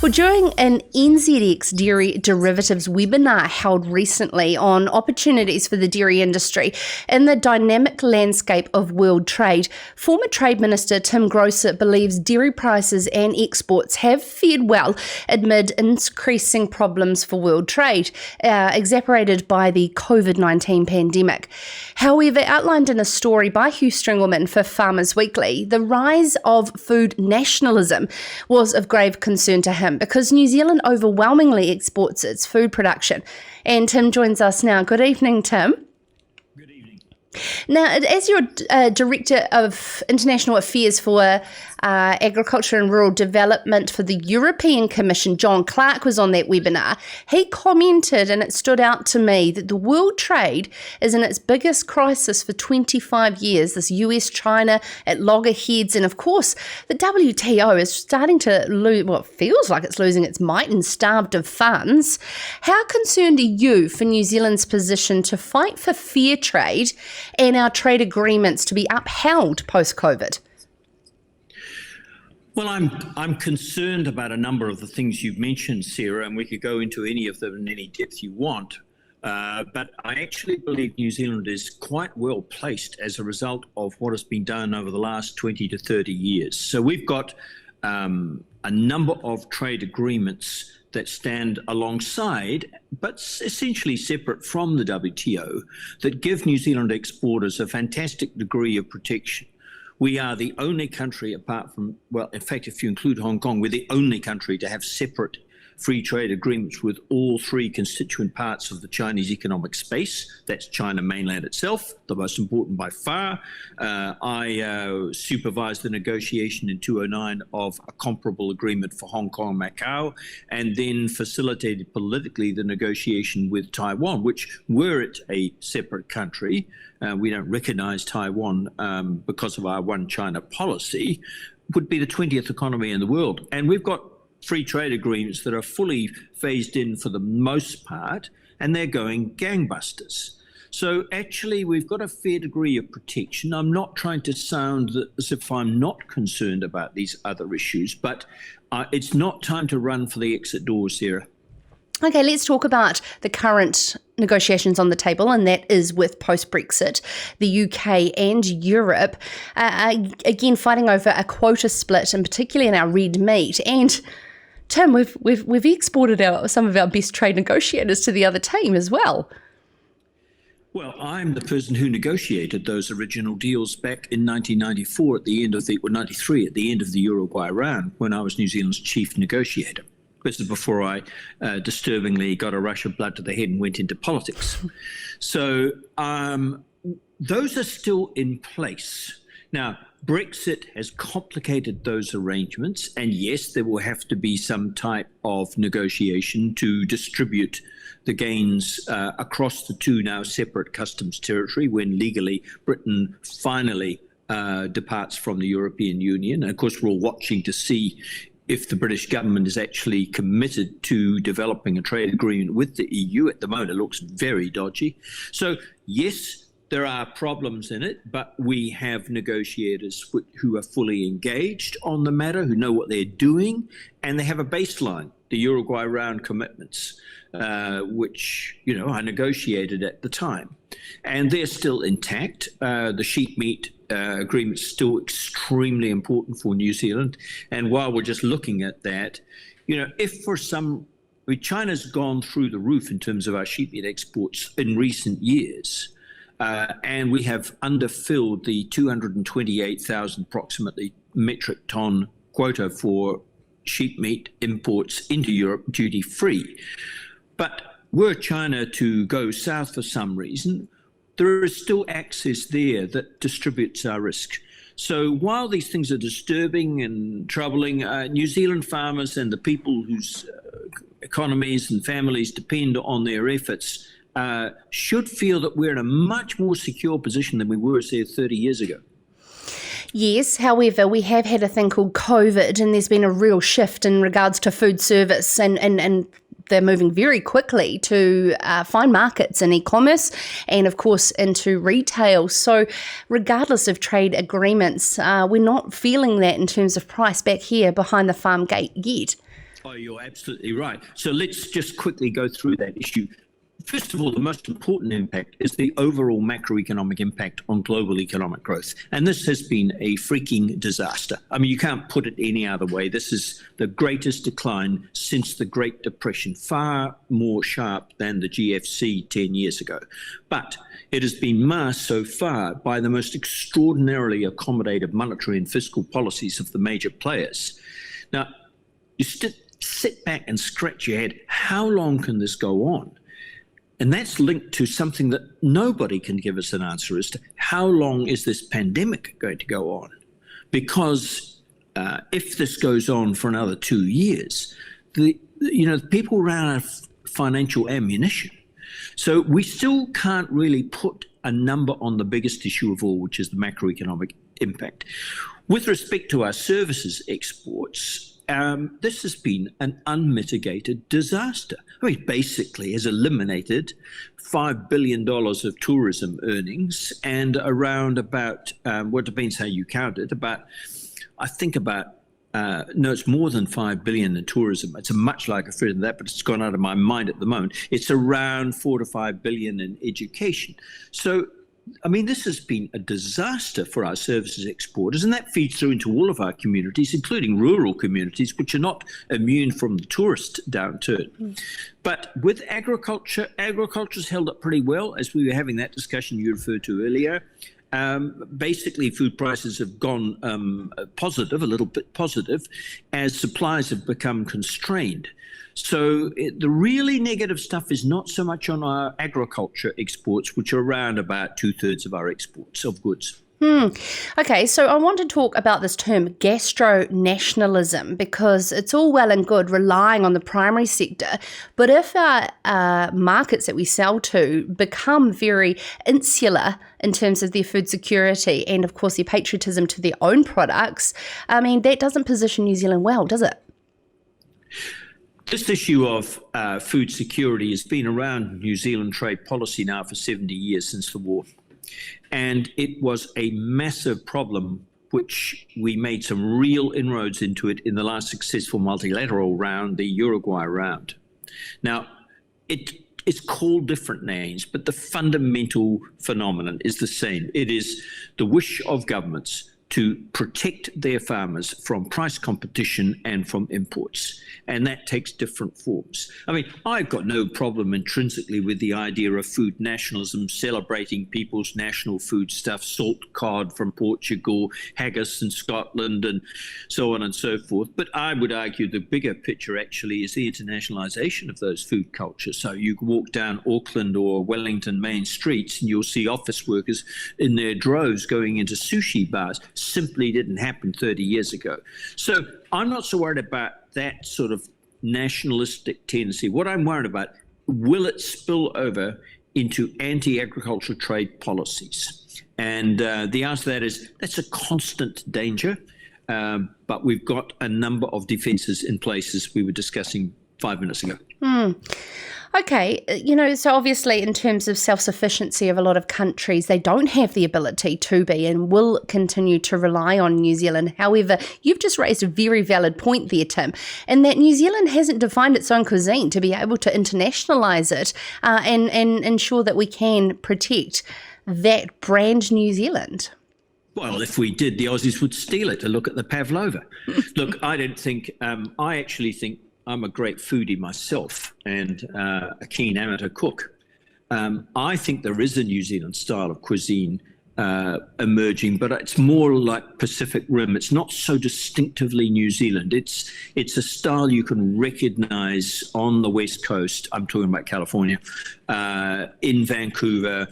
Well, during an NZX dairy derivatives webinar held recently on opportunities for the dairy industry in the dynamic landscape of world trade, former Trade Minister Tim Groser believes dairy prices and exports have fared well amid increasing problems for world trade, exacerbated by the COVID-19 pandemic. However, outlined in a story by Hugh Stringleman for Farmers Weekly, the rise of food nationalism was of grave concern to him because New Zealand overwhelmingly exports its food production. And Tim joins us now. Good evening, Tim. Good evening. Now, as your Director of International Affairs for Agriculture and Rural Development for the European Commission, John Clark, was on that webinar. He commented, and it stood out to me, that the world trade is in its biggest crisis for 25 years, this US-China at loggerheads, and of course, the WTO is starting to lose, well, it feels like it's losing its might and starved of funds. How concerned are you for New Zealand's position to fight for fair trade and our trade agreements to be upheld post-COVID? Well, I'm concerned about a number of the things you've mentioned, Sarah, and we could go into any of them in any depth you want. But I actually believe New Zealand is quite well placed as a result of what has been done over the last 20 to 30 years. So we've got a number of trade agreements that stand alongside, but essentially separate from the WTO, that give New Zealand exporters a fantastic degree of protection. We are the only country apart from, well, in fact, if you include Hong Kong, we're the only country to have separate free trade agreements with all three constituent parts of the Chinese economic space. That's China mainland itself, the most important by far. I supervised the negotiation in 2009 of a comparable agreement for Hong Kong and Macau, and then facilitated politically the negotiation with Taiwan, which, were it a separate country, we don't recognize Taiwan because of our one China policy, would be the 20th economy in the world. And we've got free trade agreements that are fully phased in for the most part, and they're going gangbusters. So actually, we've got a fair degree of protection. I'm not trying to sound as if I'm not concerned about these other issues, but it's not time to run for the exit doors, Sarah. Okay, let's talk about the current negotiations on the table, and that is with post-Brexit, the UK and Europe, again fighting over a quota split, and particularly in our red meat. And Tim, we've exported some of our best trade negotiators to the other team as well. Well, I'm the person who negotiated those original deals back in 1994 at the end of the, or 93 at the end of the Uruguay round, when I was New Zealand's chief negotiator. This is before I disturbingly got a rush of blood to the head and went into politics. So those are still in place. Now, Brexit has complicated those arrangements, and yes, there will have to be some type of negotiation to distribute the gains across the two now separate customs territory when legally Britain finally departs from the European Union. And of course, we're all watching to see if the British government is actually committed to developing a trade agreement with the EU. At the moment, it looks very dodgy. So yes, there are problems in it, but we have negotiators who are fully engaged on the matter, who know what they're doing, and they have a baseline, the Uruguay round commitments, which, you know, I negotiated at the time. And they're still intact. The sheep meat agreement is still extremely important for New Zealand. And while we're just looking at that, you know, if for some, I mean, China's gone through the roof in terms of our sheep meat exports in recent years. And we have underfilled the 228,000 approximately metric ton quota for sheep meat imports into Europe duty-free. But were China to go south for some reason, there is still access there that distributes our risk. So while these things are disturbing and troubling, New Zealand farmers and the people whose economies and families depend on their efforts should feel that we're in a much more secure position than we were, say, 30 years ago. Yes, however, we have had a thing called COVID, and there's been a real shift in regards to food service, and they're moving very quickly to find markets in e-commerce and, of course, into retail. So regardless of trade agreements, we're not feeling that in terms of price back here behind the farm gate yet. Oh, you're absolutely right. So let's just quickly go through that issue. First of all, the most important impact is the overall macroeconomic impact on global economic growth. And this has been a freaking disaster. I mean, you can't put it any other way. This is the greatest decline since the Great Depression, far more sharp than the GFC 10 years ago. But it has been masked so far by the most extraordinarily accommodative monetary and fiscal policies of the major players. Now, you sit back and scratch your head. How long can this go on? And that's linked to something that nobody can give us an answer as to how long is this pandemic going to go on? Because if this goes on for another 2 years, people run out of financial ammunition. So we still can't really put a number on the biggest issue of all, which is the macroeconomic impact. With respect to our services exports, this has been an unmitigated disaster. I mean, basically has eliminated $5 billion of tourism earnings and around about, what depends how you count it, it's more than 5 billion in tourism. It's a much larger figure than that, but it's gone out of my mind at the moment. It's around 4 to 5 billion in education. So, I mean, this has been a disaster for our services exporters, and that feeds through into all of our communities, including rural communities, which are not immune from the tourist downturn. But with agriculture's held up pretty well, as we were having that discussion you referred to earlier. Basically, food prices have gone a little bit positive, as supplies have become constrained. So the really negative stuff is not so much on our agriculture exports, which are around about 2/3 of our exports of goods. Okay, so I want to talk about this term gastro-nationalism, because it's all well and good relying on the primary sector, but if our markets that we sell to become very insular in terms of their food security and, of course, their patriotism to their own products, I mean, that doesn't position New Zealand well, does it? This issue of food security has been around New Zealand trade policy now for 70 years, since the war. And it was a massive problem, which we made some real inroads into it in the last successful multilateral round, the Uruguay round. Now, it's called different names, but the fundamental phenomenon is the same. It is the wish of governments to protect their farmers from price competition and from imports. And that takes different forms. I mean, I've got no problem intrinsically with the idea of food nationalism, celebrating people's national food stuff, salt cod from Portugal, haggis in Scotland, and so on and so forth. But I would argue the bigger picture actually is the internationalization of those food cultures. So you can walk down Auckland or Wellington main streets and you'll see office workers in their droves going into sushi bars. Simply didn't happen 30 years ago. So I'm not so worried about that sort of nationalistic tendency. What I'm worried about, will it spill over into anti-agricultural trade policies? And the answer to that is that's a constant danger. But we've got a number of defenses in place, as we were discussing 5 minutes ago. Okay, so obviously in terms of self-sufficiency of a lot of countries, they don't have the ability to be and will continue to rely on New Zealand. However, you've just raised a very valid point there, Tim, and that New Zealand hasn't defined its own cuisine to be able to internationalise it and ensure that we can protect that brand New Zealand. Well, if we did, the Aussies would steal it. To look at the pavlova. Look, I actually think I'm a great foodie myself and a keen amateur cook. I think there is a New Zealand style of cuisine emerging, but it's more like Pacific Rim. It's not so distinctively New Zealand. It's a style you can recognize on the West Coast. I'm talking about California, in Vancouver,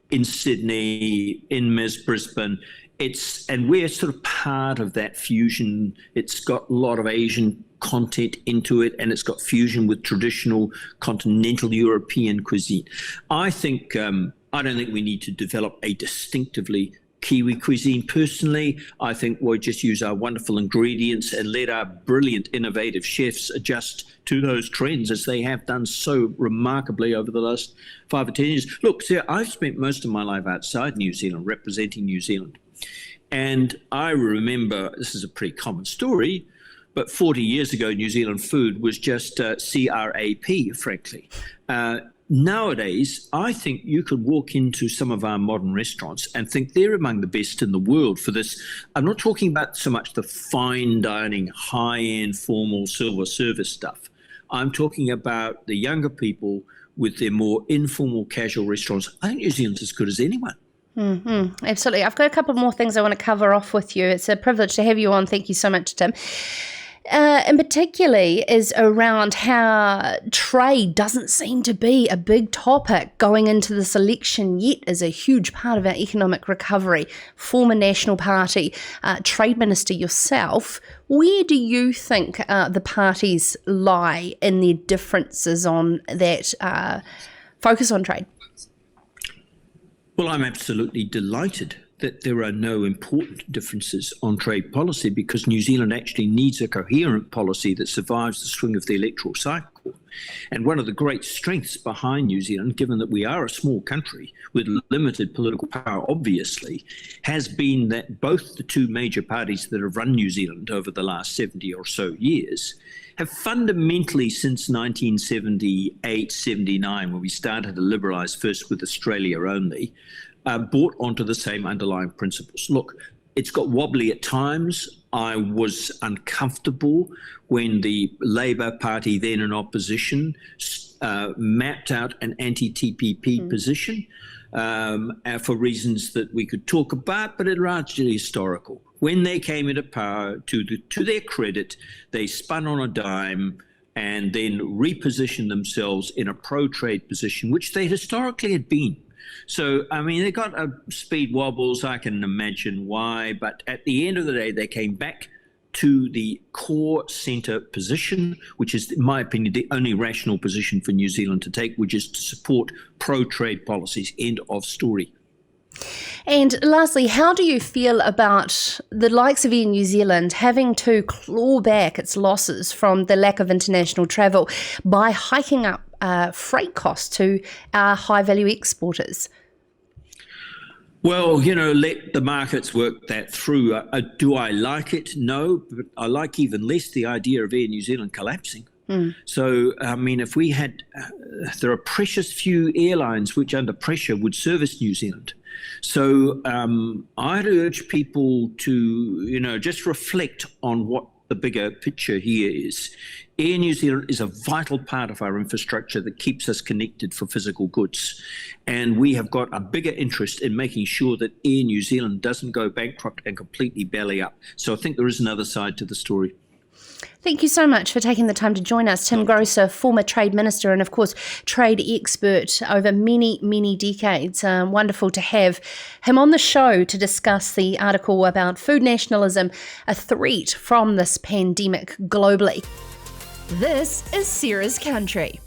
in Sydney, in Brisbane. And we're sort of part of that fusion. It's got a lot of Asian content into it, and it's got fusion with traditional continental European cuisine. I don't think we need to develop a distinctively Kiwi cuisine. Personally, I think we'll just use our wonderful ingredients and let our brilliant, innovative chefs adjust to those trends, as they have done so remarkably over the last 5 or 10 years. Look, Sarah, I've spent most of my life outside New Zealand, representing New Zealand. And I remember, this is a pretty common story, But 40 years ago, New Zealand food was just CRAP, frankly. Nowadays, I think you could walk into some of our modern restaurants and think they're among the best in the world for this. I'm not talking about so much the fine dining, high-end, formal silver service stuff. I'm talking about the younger people with their more informal, casual restaurants. I think New Zealand's as good as anyone. Mm-hmm. Absolutely. I've got a couple more things I want to cover off with you. It's a privilege to have you on. Thank you so much, Tim. And particularly is around how trade doesn't seem to be a big topic going into this election, yet is a huge part of our economic recovery. Former National Party Trade Minister yourself, where do you think the parties lie in their differences on that focus on trade? Well, I'm absolutely delighted that there are no important differences on trade policy, because New Zealand actually needs a coherent policy that survives the swing of the electoral cycle. And one of the great strengths behind New Zealand, given that we are a small country with limited political power, obviously, has been that both the two major parties that have run New Zealand over the last 70 or so years have fundamentally, since 1978, 79, when we started to liberalise first with Australia only, bought onto the same underlying principles. Look, it's got wobbly at times. I was uncomfortable when the Labour Party, then in opposition, mapped out an anti-TPP position for reasons that we could talk about, but it's largely historical. When they came into power, to their credit, they spun on a dime and then repositioned themselves in a pro-trade position, which they historically had been. So, I mean, they got speed wobbles. I can imagine why. But at the end of the day, they came back to the core centre position, which is, in my opinion, the only rational position for New Zealand to take, which is to support pro-trade policies. End of story. And lastly, how do you feel about the likes of Air New Zealand having to claw back its losses from the lack of international travel by hiking up freight costs to our high-value exporters? Well, let the markets work that through. Do I like it? No, but I like even less the idea of Air New Zealand collapsing. So, I mean, if we had, there are precious few airlines which under pressure would service New Zealand. So I'd urge people to, just reflect on what the bigger picture here is. Air New Zealand is a vital part of our infrastructure that keeps us connected for physical goods. And we have got a bigger interest in making sure that Air New Zealand doesn't go bankrupt and completely belly up. So I think there is another side to the story. Thank you so much for taking the time to join us. Tim Groser, former Trade Minister and, of course, trade expert over many, many decades. Wonderful to have him on the show to discuss the article about food nationalism, a threat from this pandemic globally. This is Sarah's Country.